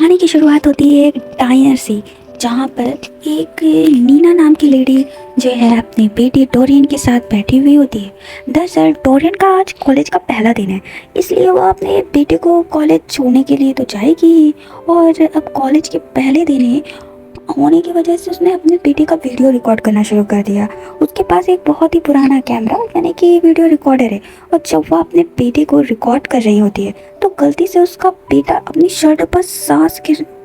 कहानी की शुरुआत होती है एक डाइनर से, जहाँ पर एक नीना नाम की लेडी जो है अपनी बेटी डोरियन के साथ बैठी हुई होती है। दरअसल डोरियन का आज कॉलेज का पहला दिन है, इसलिए वो अपने बेटे को कॉलेज छोड़ने के लिए तो जाएगी। और अब कॉलेज के पहले दिन ही होने की वजह से उसने अपने बेटे का वीडियो रिकॉर्ड करना शुरू कर दिया। उसके पास एक बहुत ही पुराना कैमरा यानी कि वीडियो रिकॉर्डर है, और जब वह अपने बेटे को रिकॉर्ड कर रही होती है तो गलती से उसका बेटा अपनी शर्ट पर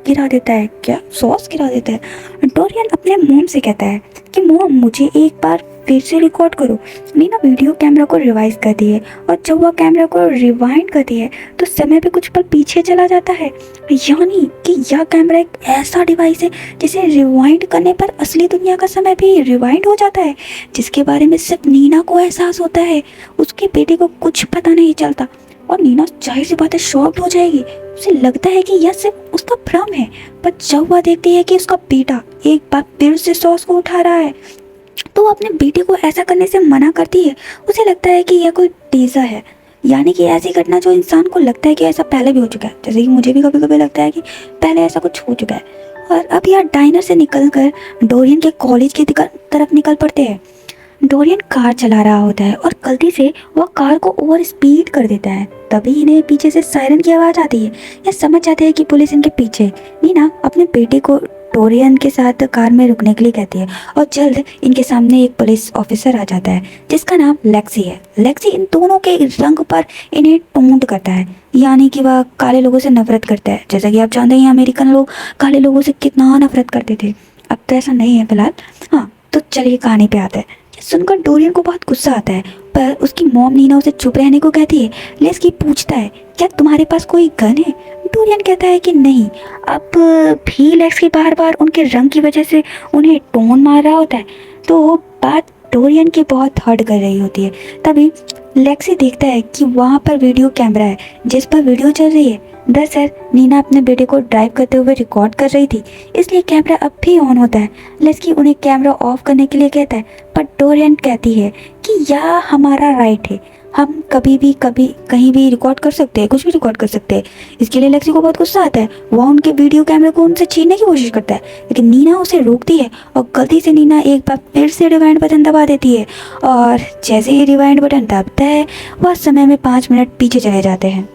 गिरा देता है। क्या सॉस गिरा देता है। डोरियन अपने मोम से कहता है कि मोम मुझे एक बार फिर से रिकॉर्ड करो। मीना वीडियो कैमरा को रिवाइज करती है, और जब वह कैमरा को रिवाइंड करती है तो समय पे कुछ पल पीछे चला जाता है। यानी कि यह कैमरा एक ऐसा डिवाइस है जिसे रिवाइंड करने पर असली दुनिया का समय भी रिवाइंड हो जाता है, जिसके बारे में सिर्फ नीना को एहसास होता है। उसके बेटे को कुछ पता नहीं चलता, और नीना जाहिर सी बात है शॉक्ड हो जाएगी। उसे लगता है कि यह सिर्फ उसका भ्रम है, पर जब वह देखती है कि उसका बेटा एक बार फिर से सॉस को उठा रहा है तो वो अपने बेटे को ऐसा करने से मना करती है। उसे लगता है कि यह कोई टीज़र है, यानी कि ऐसी घटना जो इंसान को लगता है कि ऐसा पहले भी हो चुका है, जैसे कि मुझे भी कभी कभी लगता है कि पहले ऐसा कुछ हो चुका है। और अब यह डाइनर से निकलकर डोरियन के कॉलेज की तरफ निकल पड़ते हैं। डोरियन कार चला रहा होता है और गलती से वह कार को ओवर स्पीड कर देता है। तभी इन्हें पीछे से सायरन की आवाज़ आती है। यह समझ जाते हैं कि पुलिस इनके पीछे। नीना अपने बेटे को डोरियन के साथ कार में रुकने के लिए कहती है, और जल्द इनके सामने एक पुलिस ऑफिसर आ जाता है जिसका नाम लेक्सी है। लेक्सी इन दोनों के रंग पर इन्हें टोंट करता है, यानी कि वह काले लोगों से नफरत करता है। जैसा कि आप जानते हैं अमेरिकन लोग काले लोगों से कितना नफरत करते थे, अब तो ऐसा नहीं है फिलहाल। हाँ, तो चलिए कहानी पे आते हैं। सुनकर डोरियन को बहुत गुस्सा आता है, पर उसकी मॉम नीना उसे चुप रहने को कहती है। लेस्की पूछता है, क्या तुम्हारे पास कोई गन है? डोरियन कहता है कि नहीं। अब भी लेस्की बार बार उनके रंग की वजह से उन्हें टोन मार रहा होता है, तो बात डोरियन की बहुत हर्ट कर रही होती है। तभी लेक्सी देखता है कि वहाँ पर वीडियो कैमरा है जिस पर वीडियो चल रही है। दरअसल नीना अपने बेटे को ड्राइव करते हुए रिकॉर्ड कर रही थी, इसलिए कैमरा अब भी ऑन होता है। लेस्की उन्हें कैमरा ऑफ करने के लिए कहता है, पर डोरियन कहती है कि यह हमारा राइट है, हम कभी भी कभी कहीं भी रिकॉर्ड कर सकते हैं, कुछ भी रिकॉर्ड कर सकते हैं। इसके लिए लेक्सी को बहुत गुस्सा आता है। वह उनके वीडियो कैमरे को उनसे छीनने की कोशिश करता है, लेकिन नीना उसे रोकती है, और गलती से नीना एक बार फिर से रिवाइंड बटन दबा देती है। और जैसे ही रिवाइंड बटन दबता है वह समय में 5 मिनट पीछे चले जाते हैं।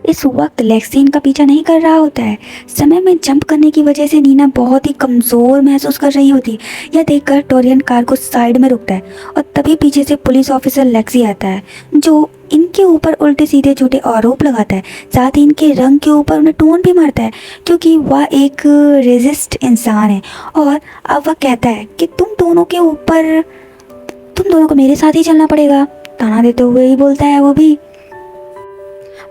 इस वक्त लेक्सी इनका पीछा नहीं कर रहा होता है। समय में जंप करने की वजह से नीना बहुत ही कमज़ोर महसूस कर रही होती है। यह देखकर डोरियन कार को साइड में रुकता है, और तभी पीछे से पुलिस ऑफिसर लेक्सी आता है, जो इनके ऊपर उल्टे सीधे झूठे आरोप लगाता है। साथ ही इनके रंग के ऊपर उन्हें टोन भी मारता है, क्योंकि वह एक रेजिस्ट इंसान है। और अब वह कहता है कि तुम दोनों को मेरे साथ ही चलना पड़ेगा। ताना देते हुए ही बोलता है वो भी,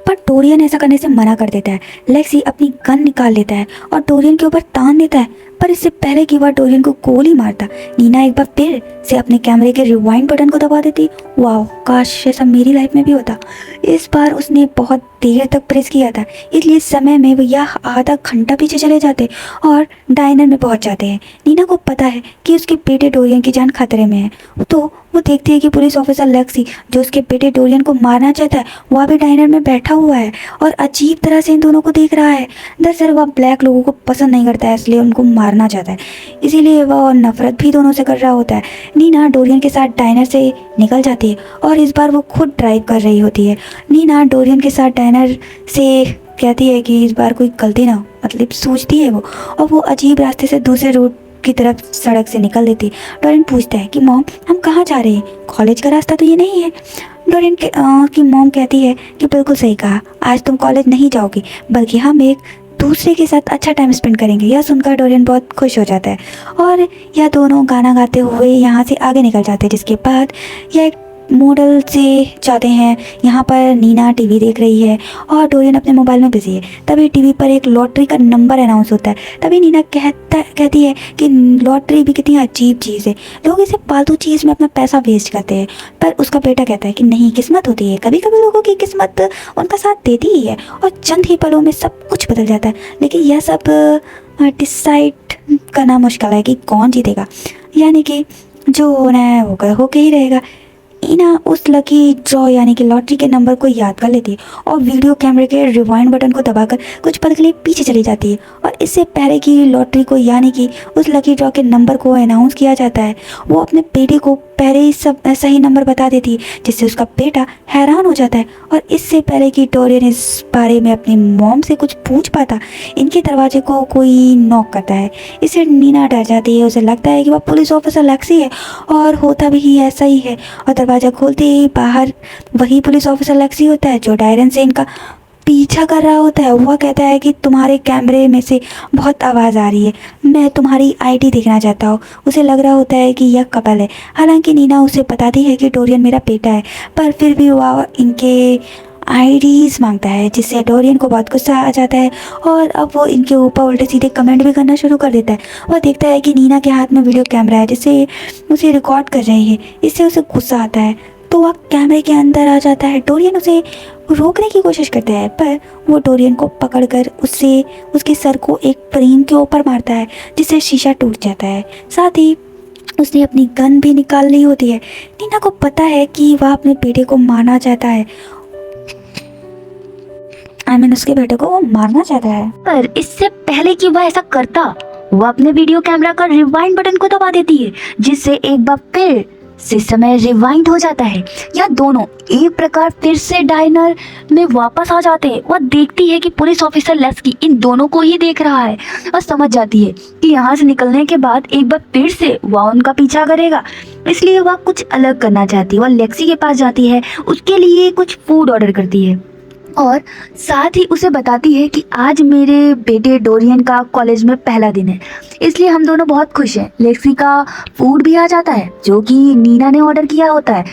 पर डोरियन ऐसा करने से मना कर देता है। लेक्सी अपनी गन निकाल लेता है और डोरियन के ऊपर तान देता है, पर इससे पहले कि वह डोरियन को गोली मारता, नीना एक बार फिर से अपने कैमरे के रिवाइंड बटन को दबा देती। वाह, काश ऐसा मेरी लाइफ में भी होता। इस बार उसने बहुत देर तक प्रेस किया था, इसलिए समय में वो यह आधा घंटा पीछे चले जाते और डाइनर में पहुंच जाते हैं। नीना को पता है कि उसके बेटे डोरियन की जान खतरे में है, तो वो देखती है कि पुलिस ऑफिसर लेक्सी जो उसके बेटे डोरियन को मारना चाहता है वह भी डाइनर में बैठा हुआ है और अजीब तरह से इन दोनों को देख रहा है। दरअसल वह ब्लैक लोगों को पसंद नहीं करता है, इसलिए उनको मारना चाहता है, इसीलिए वह नफरत भी दोनों से कर रहा होता है। नीना डोरियन के साथ डाइनर से निकल जाती है, और इस बार वो खुद ड्राइव कर रही होती है। नीना डोरियन के साथ डाइनर से कहती है कि इस बार कोई गलती ना हो, मतलब सोचती है वो, और वो अजीब रास्ते से दूसरे रूट की तरफ सड़क से निकल देती। डोरियन पूछता है कि मॉम हम कहाँ जा रहे हैं, कॉलेज का रास्ता तो ये नहीं है। डोरियन की मॉम कहती है कि बिल्कुल सही कहा, आज तुम कॉलेज नहीं जाओगी, बल्कि हम एक दूसरे के साथ अच्छा टाइम स्पेंड करेंगे। यह सुनकर डोरियन बहुत खुश हो जाता है, और यह दोनों गाना गाते हुए यहाँ से आगे निकल जाते हैं। जिसके बाद यह एक मॉडल से जाते हैं। यहाँ पर नीना टीवी देख रही है और डोरियन अपने मोबाइल में बिजी है। तभी टीवी पर एक लॉटरी का नंबर अनाउंस होता है। तभी नीना कहती है कि लॉटरी भी कितनी अजीब चीज़ है, लोग इसे पालतू चीज़ में अपना पैसा वेस्ट करते हैं। पर उसका बेटा कहता है कि नहीं, किस्मत होती है, कभी कभी लोगों की किस्मत उनका साथ देती ही है, और चंद ही पलों में सब कुछ बदल जाता है। लेकिन यह सब डिसाइड करना मुश्किल है कि कौन जीतेगा, यानी कि जो होना है वो होके ही रहेगा। नीना उस लकी ड्रॉ यानी कि लॉटरी के नंबर को याद कर लेती है और वीडियो कैमरे के रिवाइंड बटन को दबाकर कुछ पल के लिए पीछे चली जाती है। और इससे पहले कि लॉटरी को यानी कि उस लकी ड्रॉ के नंबर को अनाउंस किया जाता है, वो अपने बेटे को पहले ही सब सही नंबर बता देती है, जिससे उसका बेटा हैरान हो जाता है। और इससे पहले कि डोरियन इस बारे में अपनी मॉम से कुछ पूछ पाता, इनके दरवाजे को कोई नॉक करता है। इससे नीना डर जाती है, उसे लगता है कि वह पुलिस ऑफिसर लेक्सी है, और होता भी ऐसा ही है। और दरवाज़ा खोलते ही बाहर वही पुलिस ऑफिसर लेक्सी होता है जो डायरन से इनका पीछा कर रहा होता है। वह कहता है कि तुम्हारे कैमरे में से बहुत आवाज़ आ रही है, मैं तुम्हारी आईडी देखना चाहता हूँ। उसे लग रहा होता है कि यह कपल है। हालांकि नीना उसे बताती है कि डोरियन मेरा बेटा है, पर फिर भी वह इनके आईडीज मांगता है, जिससे डोरियन को बहुत गुस्सा आ जाता है और अब वो इनके ऊपर उल्टे सीधे कमेंट भी करना शुरू कर देता है। वह देखता है कि नीना के हाथ में वीडियो कैमरा है जिससे उसे रिकॉर्ड कर रही है। इससे उसे गुस्सा आता है तो वह कैमरे के अंदर आ जाता है। डोरियन उसे रोकने की कोशिश करता है, पर वो डोरियन को पकड़कर उसके सर को एक फ्रेम के ऊपर मारता है, जिससे शीशा टूट जाता है। साथ ही उसने अपनी गन भी निकाल ली होती है। नीना को पता है कि वह अपने बेटे को मारना चाहता है, उसके बेटे को वो मारना चाहता है। पर इससे पहले कि वह ऐसा करता, वह अपने वीडियो कैमरा का रिवाइंड बटन को दबा देती है, जिससे एक बार फिर से समय रिवाइंड हो जाता है। यह दोनों एक प्रकार फिर से डायनर में वापस आ जाते हैं। वह देखती है कि पुलिस ऑफिसर लेक्सी इन दोनों को ही देख रहा है और समझ जाती है कि यहाँ से निकलने के बाद एक बार फिर से वह उनका पीछा करेगा। इसलिए वह कुछ अलग करना चाहती है। वह लेक्सी के पास जाती है, उसके लिए कुछ फूड ऑर्डर करती है और साथ ही उसे बताती है कि आज मेरे बेटे डोरियन का कॉलेज में पहला दिन है, इसलिए हम दोनों बहुत खुश हैं। लेक्सी का फूड भी आ जाता है जो कि नीना ने ऑर्डर किया होता है।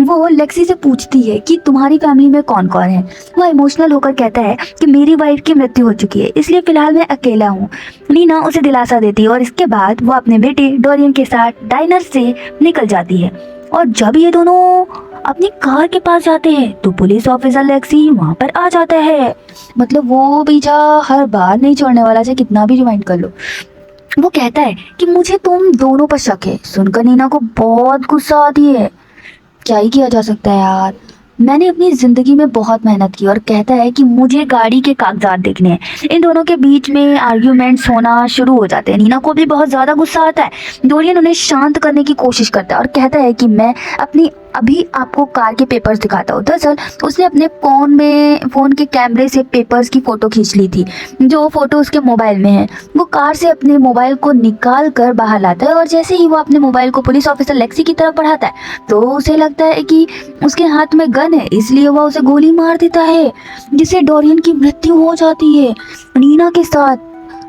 वो लेक्सी से पूछती है कि तुम्हारी फैमिली में कौन कौन है। वह इमोशनल होकर कहता है कि मेरी वाइफ की मृत्यु हो चुकी है, इसलिए फिलहाल मैं अकेला हूँ। नीना उसे दिलासा देती है और इसके बाद वो अपने बेटे डोरियन के साथ डाइनर से निकल जाती है। और जब ये दोनों अपनी कार के पास जाते हैं तो पुलिस ऑफिसर लेक्सी वहां पर आ जाता है। मतलब वो पीछा हर बार नहीं छोड़ने वाला, चाहे कितना भी रिमाइंड कर लो। वो कहता है कि मुझे तुम दोनों पर शक है। सुनकर नीना को बहुत गुस्सा आती है। क्या ही किया जा सकता है यार, मैंने अपनी जिंदगी में बहुत मेहनत की। और कहता है कि मुझे गाड़ी के कागजात देखने हैं। इन दोनों के बीच में आर्ग्यूमेंट्स होना शुरू हो जाते हैं। नीना को भी बहुत ज्यादा गुस्सा आता है। डोरियन उन्हें शांत करने की कोशिश करता है और कहता है कि मैं अभी आपको कार के पेपर्स दिखाता हूँ। दरअसल उसने अपने फोन के कैमरे से पेपर्स की फोटो खींच ली थी, जो फोटो उसके मोबाइल में है। वो कार से अपने मोबाइल को निकाल कर बाहर लाता है और जैसे ही वो अपने मोबाइल को पुलिस ऑफिसर लेक्सी की तरफ बढ़ाता है तो उसे लगता है कि उसके हाथ में गन है, इसलिए वह उसे गोली मार देता है, जिससे डोरियन की मृत्यु हो जाती है।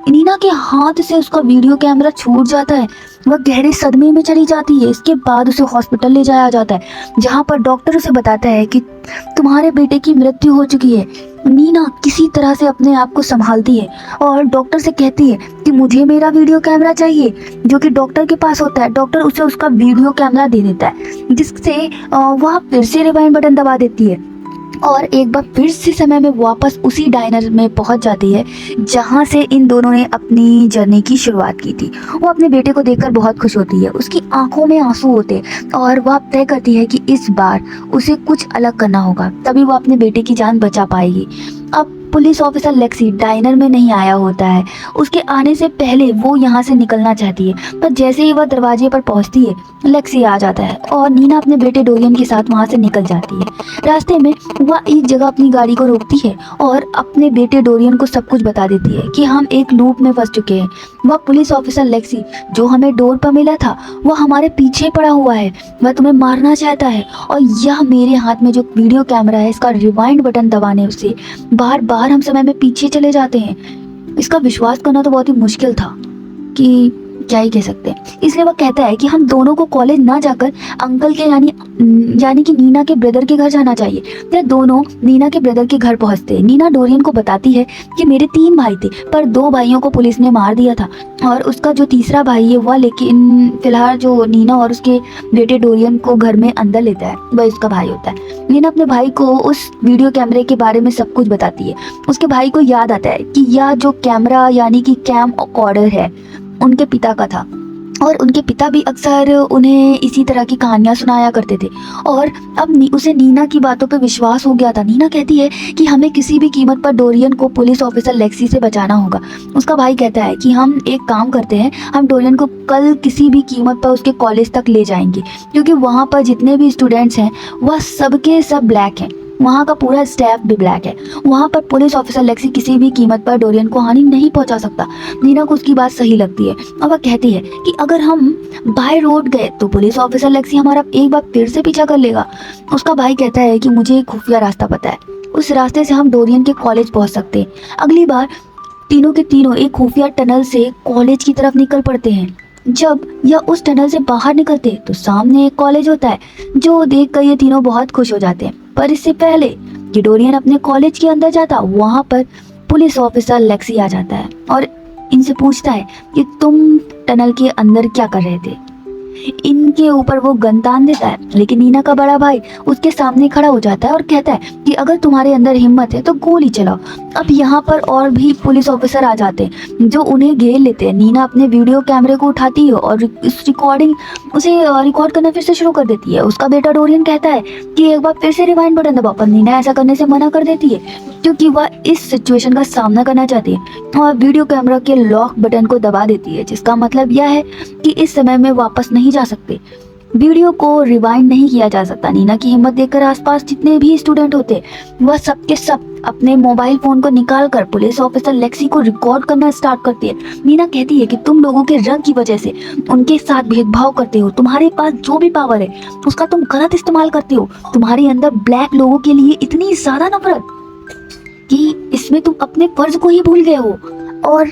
नीना के हाथ से उसका वीडियो कैमरा छूट जाता है। वह गहरे सदमे में चली जाती है। इसके बाद उसे हॉस्पिटल ले जाया जाता है, जहां पर डॉक्टर उसे बताता है कि तुम्हारे बेटे की मृत्यु हो चुकी है। नीना किसी तरह से अपने आप को संभालती है और डॉक्टर से कहती है कि मुझे मेरा वीडियो कैमरा चाहिए, जो कि डॉक्टर के पास होता है। डॉक्टर उसे उसका वीडियो कैमरा दे देता है, जिससे वह फिर से रिवाइंड बटन दबा देती है और एक बार फिर से समय में वापस उसी डाइनर में पहुंच जाती है जहां से इन दोनों ने अपनी जर्नी की शुरुआत की थी। वो अपने बेटे को देखकर बहुत खुश होती है। उसकी आंखों में आंसू होते और वह तय करती है कि इस बार उसे कुछ अलग करना होगा, तभी वो अपने बेटे की जान बचा पाएगी। अब पुलिस ऑफिसर लेक्सी डाइनर में नहीं आया होता है। उसके आने से पहले वो यहाँ से निकलना चाहती है, पर जैसे ही वह दरवाजे पर पहुँचती है लेक्सी आ जाता है और नीना अपने बेटे डोरियन के साथ वहाँ से निकल जाती है। रास्ते में वह एक जगह अपनी गाड़ी को रोकती है और अपने बेटे डोरियन को सब कुछ बता देती है कि हम एक लूप में फंस चुके हैं। वह पुलिस ऑफिसर लेक्सी जो हमें डोर पर मिला था वह हमारे पीछे पड़ा हुआ है, वह तुम्हें मारना चाहता है और यह मेरे हाथ में जो वीडियो कैमरा है इसका रिवाइंड बटन दबाने से बार बार हम समय में पीछे चले जाते हैं। इसका विश्वास करना तो बहुत ही मुश्किल था कि क्या ही कह सकते हैं। इसलिए वह कहता है कि हम दोनों को कॉलेज ना जाकर अंकल के यानी कि नीना के ब्रदर के घर जाना चाहिए। फिर दोनों नीना के ब्रदर के घर पहुंचते हैं। नीना डोरियन को बताती है कि मेरे 3 भाई थे, पर 2 भाइयों को पुलिस ने मार दिया था और उसका जो तीसरा भाई है वह लेकिन फिलहाल जो नीना और उसके बेटे डोरियन को घर में अंदर लेता है, वह इसका भाई होता है। नीना अपने भाई को उस वीडियो कैमरे के बारे में सब कुछ बताती है। उसके भाई को याद आता है कि यह जो कैमरा यानी कि कैम रिकॉर्डर है उनके पिता का था और उनके पिता भी अक्सर उन्हें इसी तरह की कहानियां सुनाया करते थे। और अब उसे नीना की बातों पे विश्वास हो गया था। नीना कहती है कि हमें किसी भी कीमत पर डोरियन को पुलिस ऑफिसर लेक्सी से बचाना होगा। उसका भाई कहता है कि हम एक काम करते हैं, हम डोरियन को कल किसी भी कीमत पर उसके कॉलेज तक ले जाएंगे, क्योंकि वहाँ पर जितने भी स्टूडेंट्स हैं वह सबके सब ब्लैक हैं, वहाँ का पूरा स्टाफ भी ब्लैक है। वहाँ पर पुलिस ऑफिसर लेक्सी किसी भी कीमत पर डोरियन को हानि नहीं पहुँचा सकता। नीना को उसकी बात सही लगती है और वह कहती है कि अगर हम बाय रोड गए तो पुलिस ऑफिसर लेक्सी हमारा एक बार फिर से पीछा कर लेगा। उसका भाई कहता है कि मुझे एक खुफिया रास्ता पता है, उस रास्ते से हम डोरियन के कॉलेज पहुँच सकते हैं। अगली बार तीनों के तीनों एक खुफिया टनल से कॉलेज की तरफ निकल पड़ते हैं। जब यह उस टनल से बाहर निकलते तो सामने एक कॉलेज होता है, जो देखकर ये तीनों बहुत खुश हो जाते हैं। पर इससे पहले कि डोरियन अपने कॉलेज के अंदर जाता, वहाँ पर पुलिस ऑफिसर लेक्सी आ जाता है और इनसे पूछता है कि तुम टनल के अंदर क्या कर रहे थे। इनके ऊपर वो गन तान देता है, लेकिन नीना का बड़ा भाई उसके सामने खड़ा हो जाता है और कहता है कि अगर तुम्हारे अंदर हिम्मत है तो गोली चलाओ। अब यहाँ पर और भी पुलिस ऑफिसर आ जाते हैं जो उन्हें घेर लेते हैं। नीना अपने वीडियो कैमरे को उठाती है और इस उसे रिकॉर्ड करना फिर से शुरू कर देती है। उसका बेटा डोरियन कहता है कि एक बार फिर से रिवाइंड बटन दबाओ, पर नीना ऐसा करने से मना कर देती है क्योंकि वह इस सिचुएशन का सामना करना चाहती है और वीडियो कैमरा के लॉक बटन को दबा देती है, जिसका मतलब यह है कि इस समय में वापस नहीं जा सकते, वीडियो को रिवाइंड नहीं किया जा सकता। नीना की हिम्मत देखकर आसपास जितने भी स्टूडेंट होते वह सबके सब अपने मोबाइल फोन को निकालकर पुलिस ऑफिसर लेक्सी को रिकॉर्ड करना स्टार्ट करती है। नीना कहती है कि तुम लोगों के रंग की वजह से उनके साथ भेदभाव करते हो, तुम्हारे पास जो भी पावर है उसका तुम गलत इस्तेमाल करते हो, तुम्हारे अंदर ब्लैक लोगों के लिए इतनी ज्यादा नफरत कि इसमें तुम अपने फर्ज को ही भूल गए हो। और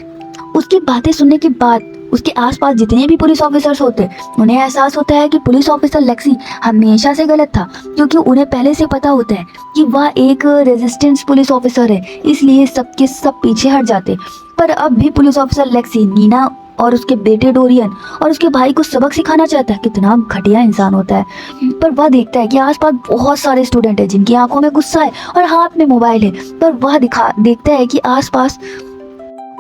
उसकी बातें सुनने के बाद उसके आसपास जितने भी पुलिस ऑफिसर्स होते उन्हें एहसास होता है कि पुलिस ऑफिसर लेक्सी हमेशा से गलत था, क्योंकि उन्हें पहले से पता होता है कि वह एक रेजिस्टेंस पुलिस ऑफिसर है, इसलिए सबके सब पीछे हट जाते। पर अब भी पुलिस ऑफिसर लेक्सी नीना और उसके बेटे डोरियन और उसके भाई को सबक सिखाना चाहता है कितना घटिया इंसान होता है। पर वह देखता है कि आसपास बहुत सारे स्टूडेंट हैं जिनकी आंखों में गुस्सा है और हाथ में मोबाइल है, पर वह देखता है कि आसपास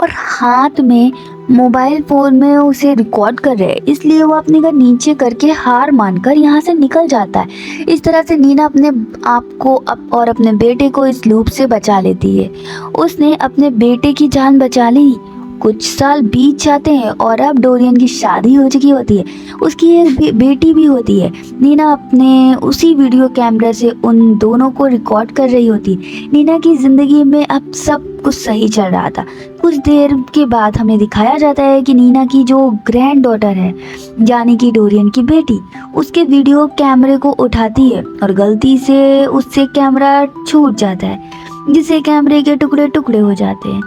और हाथ में मोबाइल फोन में उसे रिकॉर्ड कर रहे हैं, इसलिए वो अपने घर नीचे करके हार मानकर यहाँ से निकल जाता है। इस तरह से नीना अपने आप को और अपने बेटे को इस लूप से बचा लेती है। उसने अपने बेटे की जान बचा ली। कुछ साल बीत जाते हैं और अब डोरियन की शादी हो चुकी होती है, उसकी एक बेटी भी होती है। नीना अपने उसी वीडियो कैमरे से उन दोनों को रिकॉर्ड कर रही होती। नीना की ज़िंदगी में अब सब कुछ सही चल रहा था। कुछ देर के बाद हमें दिखाया जाता है कि नीना की जो ग्रैंड डॉटर है, यानी कि डोरियन की बेटी, उसके वीडियो कैमरे को उठाती है और गलती से उससे कैमरा छूट जाता है, जिससे कैमरे के टुकड़े टुकड़े हो जाते हैं।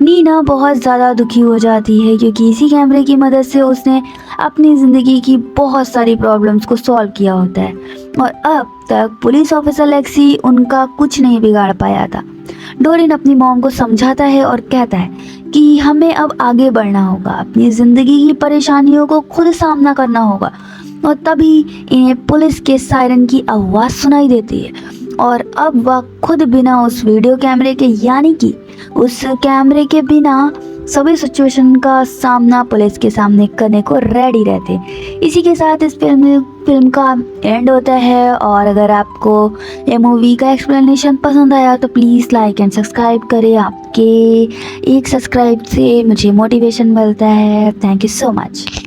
नीना बहुत ज़्यादा दुखी हो जाती है क्योंकि इसी कैमरे की मदद से उसने अपनी ज़िंदगी की बहुत सारी प्रॉब्लम्स को सॉल्व किया होता है और अब तक पुलिस ऑफिसर लेक्सी उनका कुछ नहीं बिगाड़ पाया था। डोरियन अपनी मॉम को समझाता है और कहता है कि हमें अब आगे बढ़ना होगा, अपनी ज़िंदगी की परेशानियों को खुद सामना करना होगा। और तभी इन्हें पुलिस के सायरन की आवाज़ सुनाई देती है और अब वह खुद बिना उस वीडियो कैमरे के, यानी कि उस कैमरे के बिना सभी सिचुएशन का सामना पुलिस के सामने करने को रेडी रहते। इसी के साथ इस फिल्म का एंड होता है। और अगर आपको ये मूवी का एक्सप्लेनेशन पसंद आया तो प्लीज़ लाइक एंड सब्सक्राइब करें। आपके एक सब्सक्राइब से मुझे मोटिवेशन मिलता है। Thank you so much.